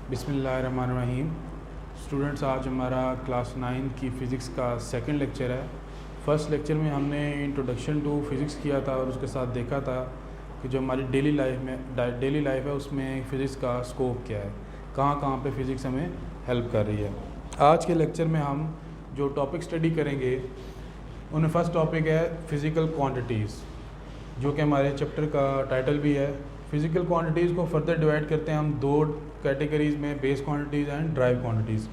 बिस्मिल्लाहिर्रहमानिर्रहीम। स्टूडेंट्स, आज हमारा क्लास 9 की फ़िज़िक्स का सेकंड लेक्चर है। फ़र्स्ट लेक्चर में हमने इंट्रोडक्शन टू फ़िज़िक्स किया था और उसके साथ देखा था कि जो हमारी डेली लाइफ है उसमें फ़िज़िक्स का स्कोप क्या है, कहाँ कहाँ पे फ़िज़िक्स हमें हेल्प कर रही है। आज के लेक्चर में हम जो टॉपिक स्टडी करेंगे उनमें फ़र्स्ट टॉपिक है फ़िज़िकल क्वांटिटीज़, जो कि हमारे चैप्टर का टाइटल भी है। फ़िज़िकल क्वांटिटीज़ को फर्दर डिवाइड करते हैं हम दो कैटेगरीज़ में, base quantities and drive quantities.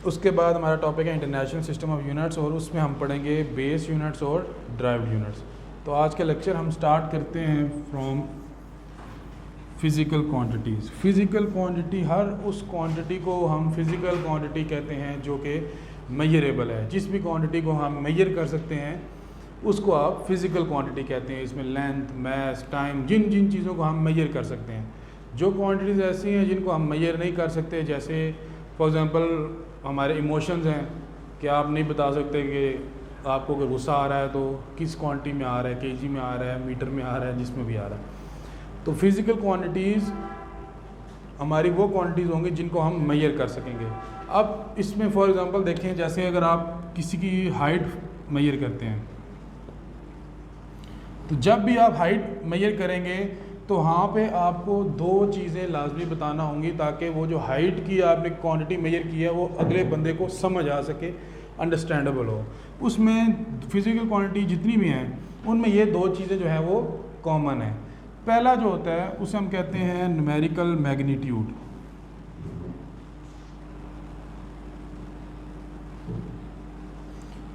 उसके बाद हमारा टॉपिक है इंटरनेशनल सिस्टम ऑफ यूनिट्स और उसमें हम पढ़ेंगे बेस यूनिट्स और ड्राइव्ड यूनिट्स। तो आज के लेक्चर हम स्टार्ट करते हैं from physical quantities. Physical quantity, हर उस क्वांटिटी को हम फ़िज़िकल क्वांटिटी कहते हैं जो कि मेजरेबल है। जिस भी क्वांटिटी को हम मेजर कर सकते हैं उसको आप फ़िज़िकल क्वांटिटी कहते हैं। इसमें लेंथ, मास, टाइम, जिन जिन चीज़ों को हम मेजर कर सकते हैं। जो क्वांटिटीज़ ऐसी हैं जिनको हम मेजर नहीं कर सकते, जैसे फॉर एग्ज़ाम्पल हमारे इमोशंस हैं कि आप नहीं बता सकते कि आपको अगर गुस्सा आ रहा है तो किस क्वांटिटी में आ रहा है, केजी में आ रहा है, मीटर में आ रहा है, जिसमें भी आ रहा है। तो फ़िज़िकल क्वांटिटीज़ हमारी वो क्वांटिटीज़ होंगी जिनको हम मेजर कर सकेंगे। अब इसमें फॉर एग्ज़ाम्पल देखें, जैसे अगर आप किसी की हाइट मेजर करते हैं, तो जब भी आप हाइट मेजर करेंगे तो वहाँ पे आपको दो चीज़ें लाजमी बताना होंगी ताकि वो जो हाइट की आपने क्वांटिटी मेजर की है वो अगले बंदे को समझ आ सके, अंडरस्टैंडेबल हो। उसमें फ़िज़िकल क्वांटिटी जितनी भी हैं उनमें ये दो चीज़ें जो हैं वो कॉमन है। पहला जो होता है उसे हम कहते हैं न्यूमेरिकल मैग्नीट्यूड।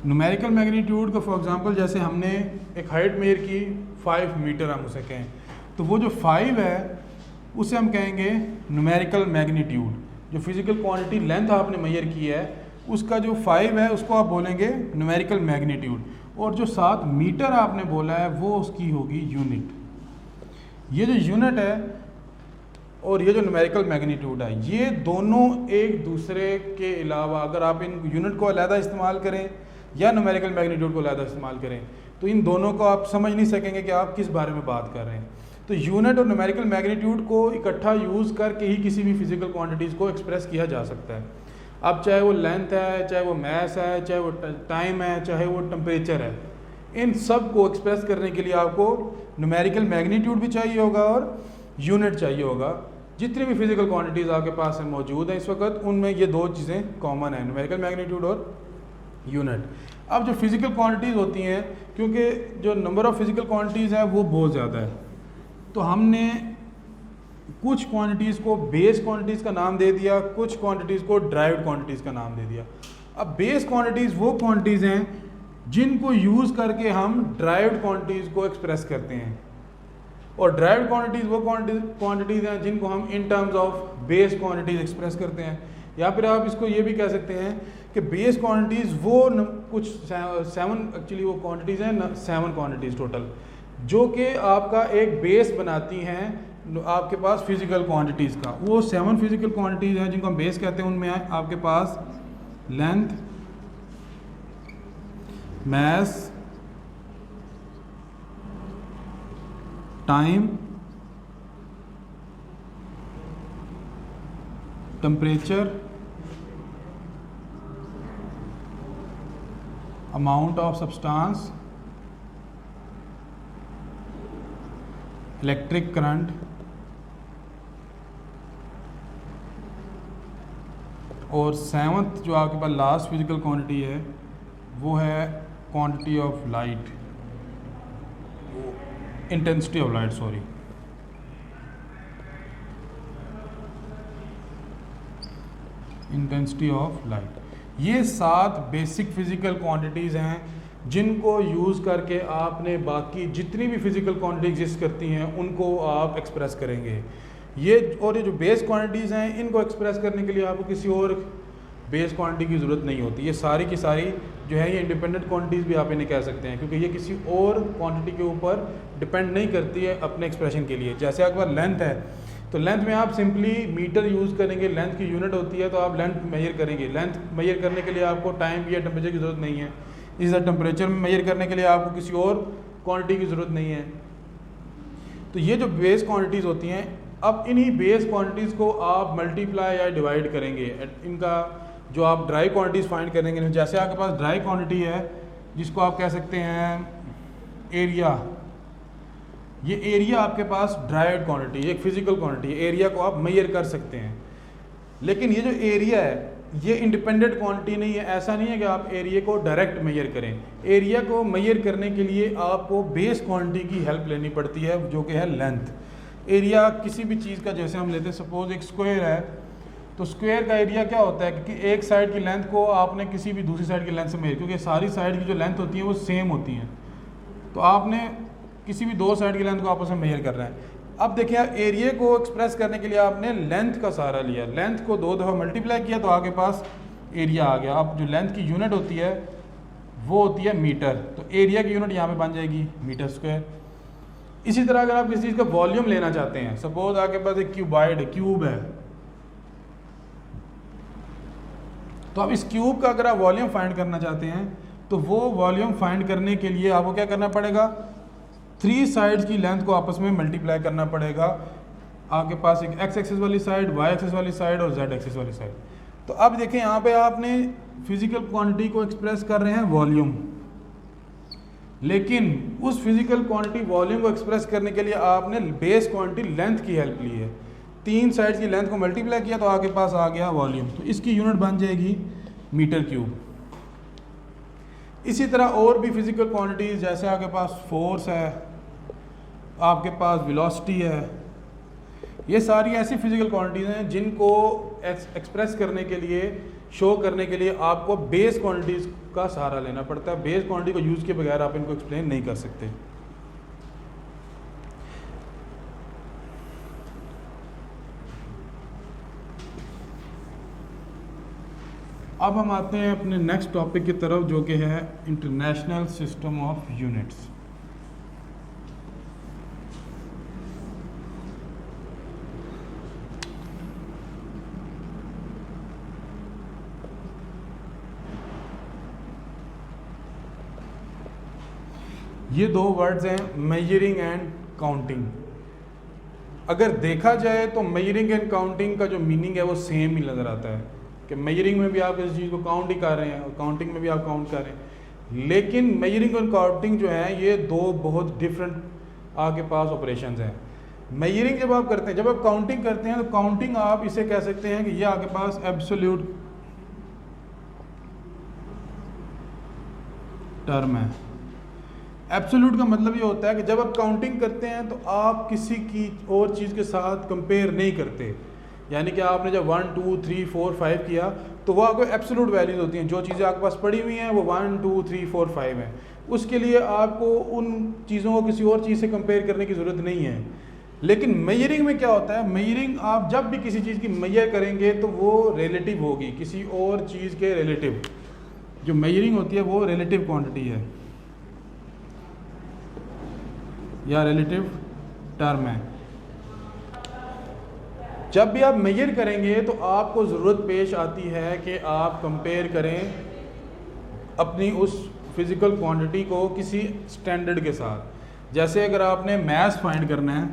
न्यूमेरिकल मैग्नीट्यूड का फॉर एग्ज़ाम्पल, जैसे हमने एक हाइट मेजर की 5 मीटर, हम उसे कहें तो वो जो 5 है उसे हम कहेंगे न्यूमेरिकल मैग्नीट्यूड। जो फिज़िकल क्वांटिटी लेंथ आपने मेजर की है उसका जो 5 है उसको आप बोलेंगे न्यूमेरिकल मैग्नीट्यूड, और जो 7 मीटर आपने बोला है वो उसकी होगी यूनिट। ये जो यूनिट है और ये जो न्यूमेरिकल मैग्नीट्यूड है, ये दोनों एक दूसरे के अलावा, अगर आप इन यूनिट को अलहदा इस्तेमाल करें या न्यूमेरिकल मैग्नीट्यूड को अलहदा इस्तेमाल करें तो इन दोनों को आप समझ नहीं सकेंगे कि आप किस बारे में बात कर रहे हैं। तो यूनिट और न्यूमेरिकल मैग्नीट्यूड को इकट्ठा यूज़ करके ही किसी भी फिज़िकल क्वांटिटीज़ को एक्सप्रेस किया जा सकता है। अब चाहे वो लेंथ है, चाहे वो मास है, चाहे वो टाइम है, चाहे वो टेम्परेचर है, इन सब को एक्सप्रेस करने के लिए आपको न्यूमेरिकल मैग्नीट्यूड भी चाहिए होगा और यूनिट चाहिए होगा। जितनी भी फिज़िकल क्वांटिटीज़ आपके पास मौजूद हैं इस वक्त, उनमें ये दो चीज़ें कॉमन हैं, न्यूमेरिकल मैग्नीट्यूड और यूनिट। अब जो फिज़िकल क्वांटिटीज़ होती हैं, क्योंकि जो नंबर ऑफ़ फिज़िकल क्वांटिटीज़ है वो बहुत ज़्यादा है, तो हमने कुछ क्वांटिटीज़ को बेस क्वांटिटीज़ का नाम दे दिया, कुछ क्वांटिटीज़ को ड्राइव्ड क्वांटिटीज़ का नाम दे दिया। अब बेस क्वांटिटीज़ वो क्वांटिटीज़ हैं जिनको यूज़ करके हम ड्राइव्ड क्वांटिटीज़ को एक्सप्रेस करते हैं, और ड्राइव्ड क्वांटिटीज़ वो क्वांटिटीज़ हैं जिनको हम in terms of base quantities express करते हैं। या फिर आप इसको ये भी कह सकते हैं कि बेस क्वांटिटीज़ वो कुछ 7 एक्चुअली वो क्वांटिटीज़ हैं, 7 क्वांटिटीज़ टोटल, जो कि आपका एक बेस बनाती हैं आपके पास फिज़िकल क्वांटिटीज़ का। वो 7 फिज़िकल क्वांटिटीज़ हैं जिनको हम बेस कहते हैं। उनमें आपके पास length, mass, time, temperature, amount of substance, electric current, और 7th जो आपके पास लास्ट फिज़िकल क्वांटिटी है वो है quantity of light, intensity of light, sorry, intensity of light. ये 7 बेसिक फ़िज़िकल क्वांटिटीज़ हैं जिनको यूज़ करके आपने बाकी जितनी भी फ़िज़िकल क्वांटिटी एग्जिस्ट करती हैं उनको आप एक्सप्रेस करेंगे। ये जो बेस क्वांटिटीज़ हैं इनको एक्सप्रेस करने के लिए आपको किसी और बेस क्वांटिटी की ज़रूरत नहीं होती। ये सारी की सारी जो है ये इंडिपेंडेंट क्वांटिटीज़ भी आप इन्हें कह सकते हैं, क्योंकि ये किसी और क्वांटिटी के ऊपर डिपेंड नहीं करती है अपने एक्सप्रेशन के लिए। जैसे आपके पास लेंथ है तो लेंथ में आप सिंपली मीटर यूज़ करेंगे, लेंथ की यूनिट होती है तो आप लेंथ मेजर करेंगे। लेंथ मेजर करने के लिए आपको टाइम या टेम्परेचर की ज़रूरत नहीं है। इस तरह टेम्परेचर मेजर करने के लिए आपको किसी और क्वांटिटी की ज़रूरत नहीं है। तो ये जो बेस क्वांटिटीज़ होती हैं अब इन्हीं बेस क्वांटिटीज़ को आप मल्टीप्लाई या डिवाइड करेंगे, इनका जो आप ड्राई क्वांटिटीज़ फाइंड करेंगे, जैसे आपके पास ड्राई क्वांटिटी है जिसको आप कह सकते हैं एरिया, ये एरिया आपके पास ड्राइड क्वांटिटी, एक फिजिकल क्वांटिटी, एरिया को आप मेजर कर सकते हैं। लेकिन ये जो एरिया है ये इंडिपेंडेंट क्वांटिटी नहीं है, ऐसा नहीं है कि आप एरिया को डायरेक्ट मेजर करें। एरिया को मेजर करने के लिए आपको बेस क्वांटिटी की हेल्प लेनी पड़ती है जो कि है लेंथ। एरिया किसी भी चीज़ का, जैसे हम लेते हैं सपोज एक स्क्वायर है, तो स्क्वायर का एरिया क्या होता है कि एक साइड की लेंथ को आपने किसी भी दूसरी साइड की लेंथ से मेजर, क्योंकि सारी साइड की जो लेंथ होती है वो सेम होती हैं, तो आपने किसी भी दो साइड की लेंथ को आपस में मेजर कर रहे हैं। अब देखिए एरिया को एक्सप्रेस करने के लिए आपने लेंथ का सहारा लिया, लेंथ को 2 दफ़ा मल्टीप्लाई किया तो आपके पास एरिया आ गया। अब जो लेंथ की यूनिट होती है वो होती है मीटर, तो एरिया की यूनिट यहाँ पे बन जाएगी मीटर स्क्वायर। इसी तरह अगर आप किसी चीज़ का वॉल्यूम लेना चाहते हैं, सपोज आपके पास एक क्यूब है, तो अब इस क्यूब का अगर आप वॉल्यूम फाइंड करना चाहते हैं तो वो वॉल्यूम फाइंड करने के लिए आपको क्या करना पड़ेगा, 3 साइड्स की लेंथ को आपस में मल्टीप्लाई करना पड़ेगा। आपके पास एक एक्स एक्सिस वाली साइड, वाई एक्सिस वाली साइड और जेड एक्सिस वाली साइड। तो अब देखें यहाँ पे आपने फिजिकल क्वांटिटी को एक्सप्रेस कर रहे हैं वॉल्यूम, लेकिन उस फिजिकल क्वांटिटी वॉल्यूम को एक्सप्रेस करने के लिए आपने बेस क्वांटिटी लेंथ की हेल्प ली है। 3 साइड्स की लेंथ को मल्टीप्लाई किया तो आपके पास आ गया वॉल्यूम, तो इसकी यूनिट बन जाएगी मीटर क्यूब। इसी तरह और भी फिजिकल क्वांटिटीज़, जैसे आपके पास फोर्स है, आपके पास वेलोसिटी है, ये सारी ऐसी फिजिकल क्वांटिटीज़ हैं जिनको एक्सप्रेस करने के लिए, शो करने के लिए आपको बेस क्वांटिटीज़ का सहारा लेना पड़ता है। बेस क्वांटिटी को यूज़ के बगैर आप इनको एक्सप्लेन नहीं कर सकते। अब हम आते हैं अपने नेक्स्ट टॉपिक की तरफ जो कि है इंटरनेशनल सिस्टम ऑफ यूनिट्स। ये 2 वर्ड्स हैं, मेजरिंग एंड काउंटिंग। अगर देखा जाए तो मेजरिंग एंड काउंटिंग का जो मीनिंग है वो सेम ही नज़र आता है कि मेजरिंग में भी आप किसी चीज़ को काउंट ही कर रहे हैं और काउंटिंग में भी आप काउंट कर रहे हैं, लेकिन मेजरिंग और काउंटिंग जो है ये 2 बहुत डिफरेंट आपके पास ऑपरेशंस हैं। मेजरिंग जब आप करते हैं, जब आप काउंटिंग करते हैं तो काउंटिंग आप इसे कह सकते हैं कि ये आपके पास एब्सोल्यूट टर्म है। एब्सोल्यूट का मतलब ये होता है कि जब आप काउंटिंग करते हैं तो आप किसी की और चीज़ के साथ कंपेयर नहीं करते, यानी कि आपने जब 1 2 3 4 5 किया तो वो आपको एब्सोल्यूट वैल्यूज होती हैं, जो चीज़ें आपके पास पड़ी हुई हैं वो 1 2 3 4 5 हैं। उसके लिए आपको उन चीज़ों को किसी और चीज़ से कंपेयर करने की ज़रूरत नहीं है। लेकिन मेजरिंग में क्या होता है, मेजरिंग आप जब भी किसी चीज़ की मेजर करेंगे तो वो रिलेटिव होगी, किसी और चीज़ के रिलेटिव। जो मेजरिंग होती है वो रिलेटिव क्वांटिटी है या रिलेटिव टर्म है। जब भी आप मेजर करेंगे तो आपको ज़रूरत पेश आती है कि आप कंपेयर करें अपनी उस फिज़िकल क्वांटिटी को किसी स्टैंडर्ड के साथ। जैसे अगर आपने मास फाइंड करना है,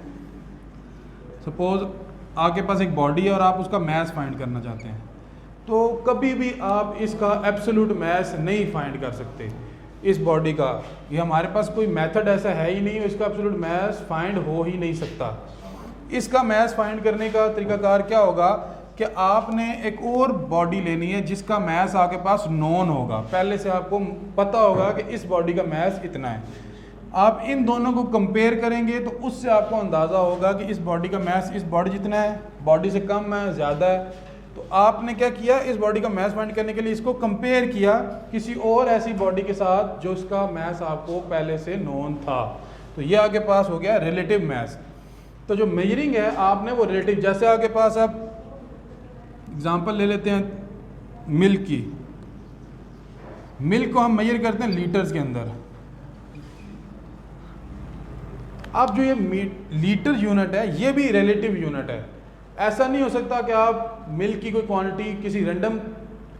सपोज़ आपके पास एक बॉडी है और आप उसका मास फाइंड करना चाहते हैं, तो कभी भी आप इसका एब्सोल्यूट मास नहीं फाइंड कर सकते इस बॉडी का। ये हमारे पास कोई मेथड ऐसा है ही नहीं, इसका एब्सोल्यूट मास फाइंड हो ही नहीं सकता। इसका मास फाइंड करने का तरीकाकार क्या होगा कि आपने एक और बॉडी लेनी है जिसका मास आपके पास नोन होगा, पहले से आपको पता होगा कि इस बॉडी का मास इतना है। आप इन दोनों को कंपेयर करेंगे तो उससे आपको अंदाज़ा होगा कि इस बॉडी का मास इस बॉडी जितना है, बॉडी से कम है, ज़्यादा है। तो आपने क्या किया, इस बॉडी का मास फाइंड करने के लिए इसको कंपेयर किया किसी और ऐसी बॉडी के साथ जो इसका मास आपको पहले से नोन था। तो ये आपके पास हो गया रिलेटिव मास। तो जो मेजरिंग है आपने वो रिलेटिव, जैसे आपके पास आप एग्जांपल ले लेते हैं मिल्क की। मिल्क को हम मेजर करते हैं लीटर्स के अंदर। अब जो ये लीटर यूनिट है ये भी रिलेटिव यूनिट है। ऐसा नहीं हो सकता कि आप मिल्क की कोई क्वांटिटी किसी रैंडम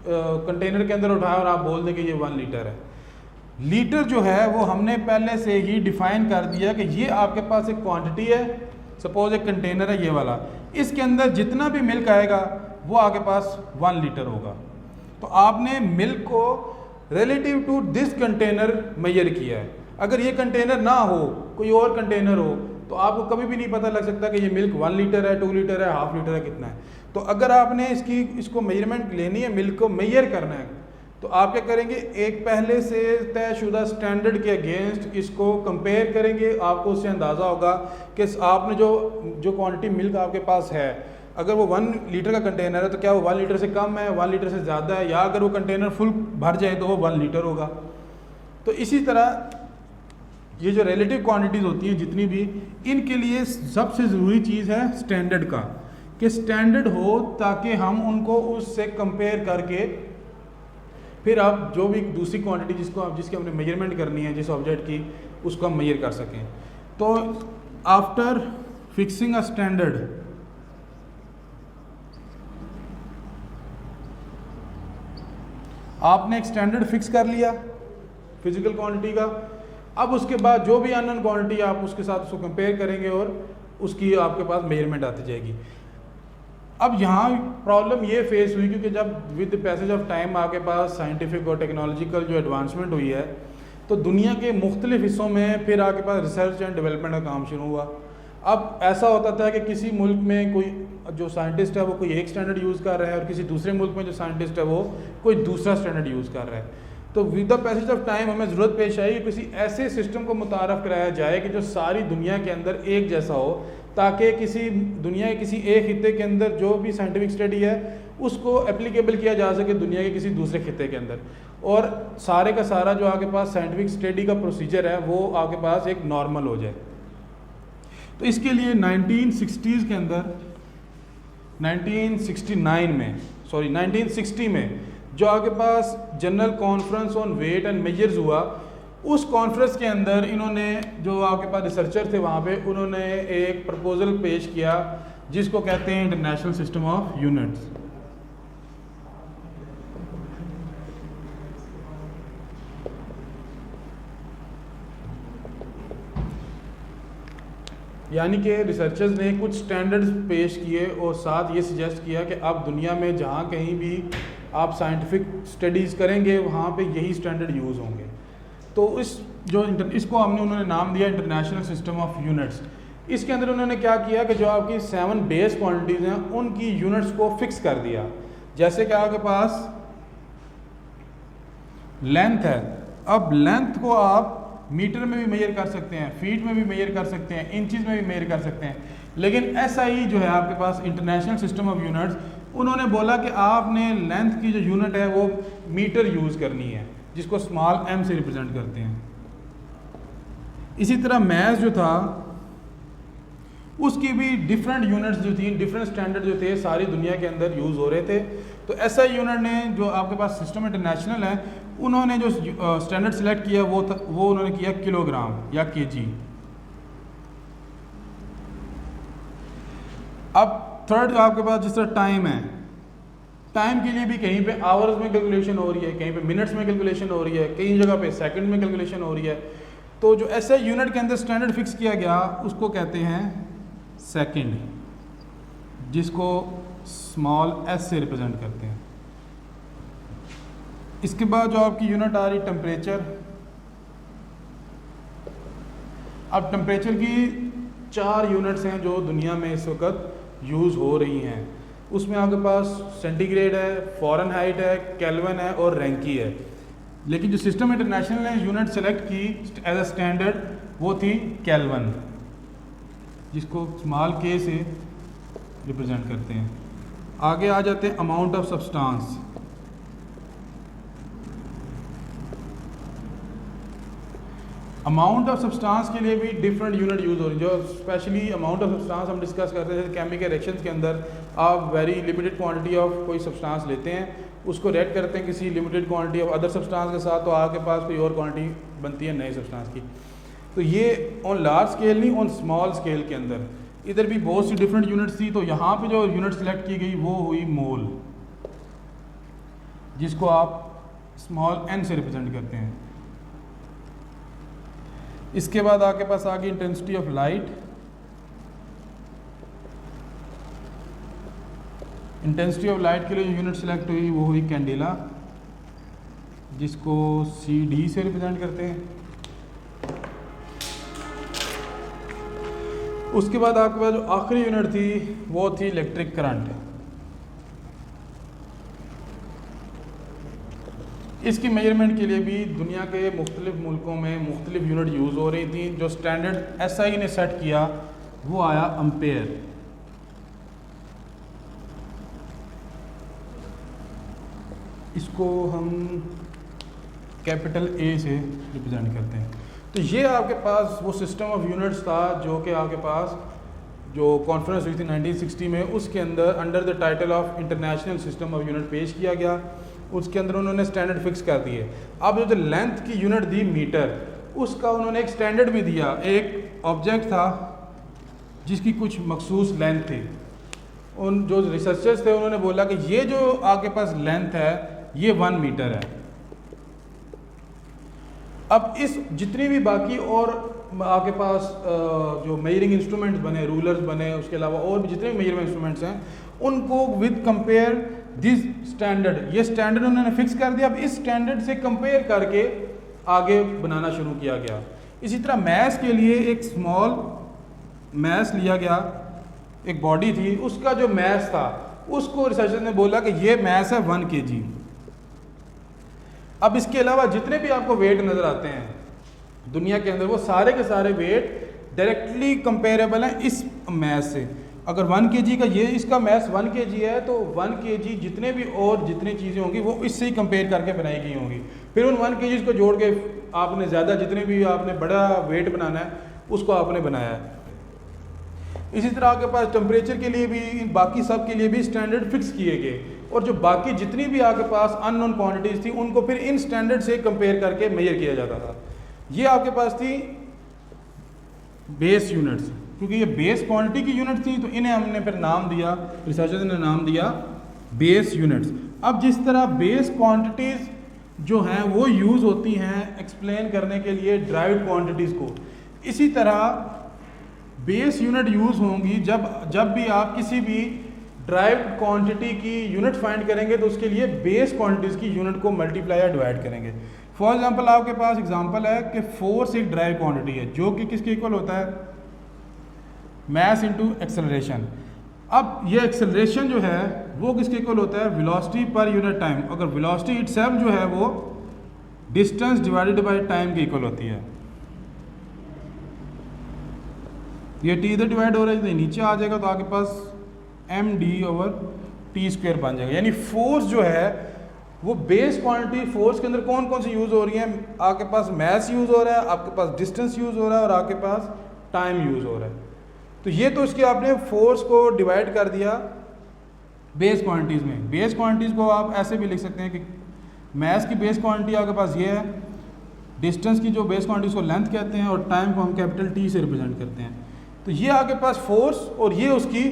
कंटेनर के अंदर उठाएं और आप बोल दें कि ये 1 लीटर है। लीटर जो है वो हमने पहले से ही डिफाइन कर दिया कि ये आपके पास एक क्वांटिटी है सपोज एक कंटेनर है ये वाला, इसके अंदर जितना भी मिल्क आएगा वो आपके पास 1 लीटर होगा। तो आपने मिल्क को relative to this container measure किया है। अगर ये कंटेनर ना हो, कोई और कंटेनर हो, तो आपको कभी भी नहीं पता लग सकता कि ये मिल्क 1 लीटर है, 2 लीटर है, हाफ लीटर है, कितना है। तो अगर आपने इसको मेजरमेंट लेनी है, मिल्क को मेजर करना है, तो आप क्या करेंगे, एक पहले से तयशुदा स्टैंडर्ड के अगेंस्ट इसको कंपेयर करेंगे। आपको उससे अंदाज़ा होगा कि आपने जो क्वांटिटी मिल्क आपके पास है, अगर वो 1 लीटर का कंटेनर है तो क्या वो 1 लीटर से कम है, 1 लीटर से ज़्यादा है, या अगर वो कंटेनर फुल भर जाए तो वो 1 लीटर होगा। तो इसी तरह ये जो रिलेटिव क्वांटिटीज़ होती हैं जितनी भी, इनके लिए सबसे ज़रूरी चीज़ है स्टैंडर्ड का, कि स्टैंडर्ड हो ताकि हम उनको उससे कंपेयर करके फिर आप जो भी दूसरी क्वांटिटी जिसकी हमने मेजरमेंट करनी है, जिस ऑब्जेक्ट की, उसको हम मेजर कर सकें। तो आफ्टर फिक्सिंग अ स्टैंडर्ड, आपने एक स्टैंडर्ड फिक्स कर लिया फिजिकल क्वांटिटी का। अब उसके बाद जो भी अननोन क्वांटिटी आप उसके साथ उसको कंपेयर करेंगे और उसकी आपके पास मेजरमेंट आती जाएगी। अब यहाँ प्रॉब्लम ये फेस हुई क्योंकि जब विद पैसेज ऑफ टाइम आपके पास साइंटिफिक और टेक्नोलॉजिकल जो एडवांसमेंट हुई है, तो दुनिया के मुख्तलिफ हिस्सों में फिर आपके पास रिसर्च एंड डेवलपमेंट का काम शुरू हुआ। अब ऐसा होता था कि किसी मुल्क में कोई जो साइंटिस्ट है वो कोई एक स्टैंडर्ड यूज़ कर रहा है और किसी दूसरे मुल्क में जो साइंटिस्ट है वो कोई दूसरा स्टैंडर्ड यूज़ कर रहा है। तो with the passage of time हमें ज़रूरत पेश आई कि किसी ऐसे सिस्टम को मुतारफ़ कराया जाए कि जो सारी दुनिया के अंदर एक जैसा हो, ताकि किसी दुनिया के किसी एक खित्ते के अंदर जो भी साइंटिफिक स्टडी है उसको एप्लीकेबल किया जा सके दुनिया के किसी दूसरे खित्ते के अंदर, और सारे का सारा जो आपके पास साइंटिफिक स्टडी का प्रोसीजर है वो आपके पास एक नॉर्मल हो जाए। तो इसके लिए 1960s के अंदर 1960 में जो आपके पास General Conference on Weight and Measures हुआ, उस कॉन्फ्रेंस के अंदर इन्होंने जो आपके पास रिसर्चर थे वहाँ पे, उन्होंने एक प्रपोजल पेश किया जिसको कहते हैं इंटरनेशनल सिस्टम ऑफ यूनिट्स। यानी कि रिसर्चर्स ने कुछ स्टैंडर्ड्स पेश किए और साथ ये सजेस्ट किया कि अब दुनिया में जहाँ कहीं भी आप साइंटिफिक स्टडीज़ करेंगे वहाँ पे यही स्टैंडर्ड यूज़ होंगे। तो इसको उन्होंने नाम दिया इंटरनेशनल सिस्टम ऑफ यूनिट्स। इसके अंदर उन्होंने क्या किया कि जो आपकी 7 बेस क्वांटिटीज़ हैं उनकी यूनिट्स को फिक्स कर दिया। जैसे कि आपके पास लेंथ है, अब लेंथ को आप मीटर में भी मेजर कर सकते हैं, फीट में भी मेजर कर सकते हैं, इंचज़ में भी मेजर कर सकते हैं, लेकिन SI जो है आपके पास इंटरनेशनल सिस्टम ऑफ यूनिट्स, उन्होंने बोला कि आपने लेंथ की जो यूनिट है वो मीटर यूज़ करनी है, जिसको स्मॉल m से रिप्रेजेंट करते हैं। इसी तरह मैथ जो था उसकी भी डिफरेंट यूनिट्स जो थी, डिफरेंट स्टैंडर्ड जो थे सारी दुनिया के अंदर यूज़ हो रहे थे। तो SI यूनिट ने जो आपके पास सिस्टम इंटरनेशनल है, उन्होंने जो स्टैंडर्ड सेलेक्ट किया वो उन्होंने किया किलोग्राम या kg। अब थर्ड आपके पास जिस तरह टाइम है, टाइम के लिए भी कहीं पे आवर्स में कैलकुलेशन हो रही है, कहीं पे मिनट्स में कैलकुलेशन हो रही है, कई जगह पे सेकंड में कैलकुलेशन हो रही है। तो जो SI यूनिट के अंदर स्टैंडर्ड फिक्स किया गया उसको कहते हैं सेकंड, जिसको स्मॉल s से रिप्रेजेंट करते हैं। इसके बाद जो आपकी यूनिट आ रही टेम्परेचर। अब टेम्परेचर की 4 यूनिट्स हैं जो दुनिया में इस वक्त यूज़ हो रही हैं। उसमें आपके पास सेंटीग्रेड है, फ़ारेनहाइट है, केल्विन है और रैंकी है। लेकिन जो सिस्टम इंटरनेशनल ने यूनिट सेलेक्ट की एज अ स्टैंडर्ड वो थी केल्विन, जिसको स्मॉल k से रिप्रेजेंट करते हैं। आगे आ जाते हैं amount of substance. Amount of substance के लिए भी डिफरेंट यूनिट यूज़ हो रही है। जो स्पेशली अमाउंट ऑफ सब्सटेंस हम डिस्कस करते हैं, जैसे केमिकल रिएक्शंस के अंदर आप वेरी लिमिटेड क्वांटिटी ऑफ कोई सब्सटेंस लेते हैं, उसको रेड करते हैं किसी limited quantity of other substance के साथ, तो आपके पास कोई और क्वांटिटी बनती है नए सब्सटेंस की। तो ये ऑन लार्ज स्केल नहीं, ऑन स्मॉल स्केल के अंदर इधर भी बहुत सी डिफरेंट यूनिट्स थी। तो यहाँ पे जो यूनिट सेलेक्ट की गई वो हुई मोल, जिसको आप स्मॉल n से रिप्रेजेंट करते हैं। इसके बाद आपके पास आ गई intensity of light. Intensity of light के लिए जो यूनिट सेलेक्ट हुई वो हुई कैंडेला, जिसको CD से रिप्रेजेंट करते हैं। उसके बाद आपके पास जो आखिरी यूनिट थी वो थी इलेक्ट्रिक करंट। इसकी मेजरमेंट के लिए भी दुनिया के मुख्तलिफ मुल्कों में मुख्तलिफ यूनिट यूज़ हो रही थी। जो स्टैंडर्ड SI ने सेट किया वो आया एम्पेयर। इसको हम कैपिटल A से रिप्रेजेंट करते हैं। तो ये आपके पास वो सिस्टम ऑफ यूनिट्स था जो कि आपके पास जो कॉन्फ्रेंस हुई थी 1960 में, उसके अंदर under the title of international system of unit पेश किया गया। उसके अंदर उन्होंने स्टैंडर्ड फिक्स कर दिए। अब जो लेंथ की यूनिट दी मीटर, उसका उन्होंने एक स्टैंडर्ड भी दिया। एक ऑब्जेक्ट था जिसकी कुछ मखसूस लेंथ थी। उन जो रिसर्चर्स थे उन्होंने बोला कि ये जो आपके पास लेंथ है ये 1 मीटर है। अब इस जितनी भी बाकी और आपके पास जो मेजरिंग इंस्ट्रूमेंट्स बने, रूलर्स बने, उसके अलावा और भी जितने भी मेजरिंग इंस्ट्रूमेंट्स हैं, उनको विद कंपेयर दिस स्टैंडर्ड, ये स्टैंडर्ड उन्होंने फिक्स कर दिया। अब इस स्टैंडर्ड से कंपेयर करके आगे बनाना शुरू किया गया। इसी तरह मैस के लिए एक स्मॉल मैस लिया गया, एक बॉडी थी, उसका जो मैस था उसको रिसर्चर ने बोला कि ये मैस है 1 kg। अब इसके अलावा जितने भी आपको वेट नज़र आते हैं दुनिया के अंदर, वो सारे के सारे वेट डायरेक्टली कंपेरेबल हैं इस मैस से। अगर 1 kg का ये इसका मैस 1 kg है तो 1 kg जितने भी और जितनी चीज़ें होंगी वो इससे ही कंपेयर करके बनाई गई होंगी। फिर उन 1 kg को जोड़ के आपने ज़्यादा जितने भी आपने बड़ा वेट बनाना है उसको आपने बनाया है। इसी तरह आपके पास टेम्परेचर के लिए भी, बाकी सब के लिए भी स्टैंडर्ड फिक्स किए गए। और जो बाकी जितनी भी आपके पास अननोन क्वांटिटीज़ थी उनको फिर इन स्टैंडर्ड से कंपेयर करके मेजर किया जाता था। ये आपके पास थी बेस यूनिट्स। क्योंकि ये बेस क्वांटिटी की यूनिट थी तो इन्हें हमने फिर नाम दिया, रिसर्चर्स ने नाम दिया बेस यूनिट्स। अब जिस तरह बेस क्वांटिटीज़ जो हैं वो यूज़ होती हैं एक्सप्लेन करने के लिए ड्राइव्ड क्वांटिटीज़ को, इसी तरह बेस यूनिट यूज़ होंगी जब भी आप किसी भी ड्राइव्ड क्वांटिटी की यूनिट फाइंड करेंगे तो उसके लिए बेस क्वांटिटीज़ की यूनिट को मल्टीप्लाई या डिवाइड करेंगे। फॉर एग्जांपल आपके पास एग्जांपल है कि फोर्स एक ड्राइव क्वांटिटी है जो कि किसके इक्वल होता है, मैस इनटू एक्सेलरेशन। अब ये एक्सेलरेशन जो है वो किसके इक्वल होता है, वेलोसिटी पर यूनिट टाइम। अगर वेलोसिटी इटसेल्फ जो है वो डिस्टेंस डिवाइडेड बाय टाइम के इक्वल होती है। ये टी इधर डिवाइड हो रहा है, नीचे आ जाएगा तो आपके पास md/t² बन जाएगा। यानी फोर्स जो है वो बेस क्वांटिटी, फोर्स के अंदर कौन कौन सी यूज़ हो रही है, आपके पास मैस यूज़ हो रहा है, आपके पास डिस्टेंस यूज़ हो रहा है और आपके पास टाइम यूज़ हो रहा है। तो ये तो इसके आपने फोर्स को डिवाइड कर दिया बेस क्वांटिटीज़ में। बेस क्वांटिटीज़ को आप ऐसे भी लिख सकते हैं कि मैस की बेस क्वांटिटी आपके पास ये है, डिस्टेंस की जो बेस क्वांटिटी उसको लेंथ कहते हैं और टाइम को हम कैपिटल T से रिप्रेजेंट करते हैं। तो ये आपके पास फोर्स और ये उसकी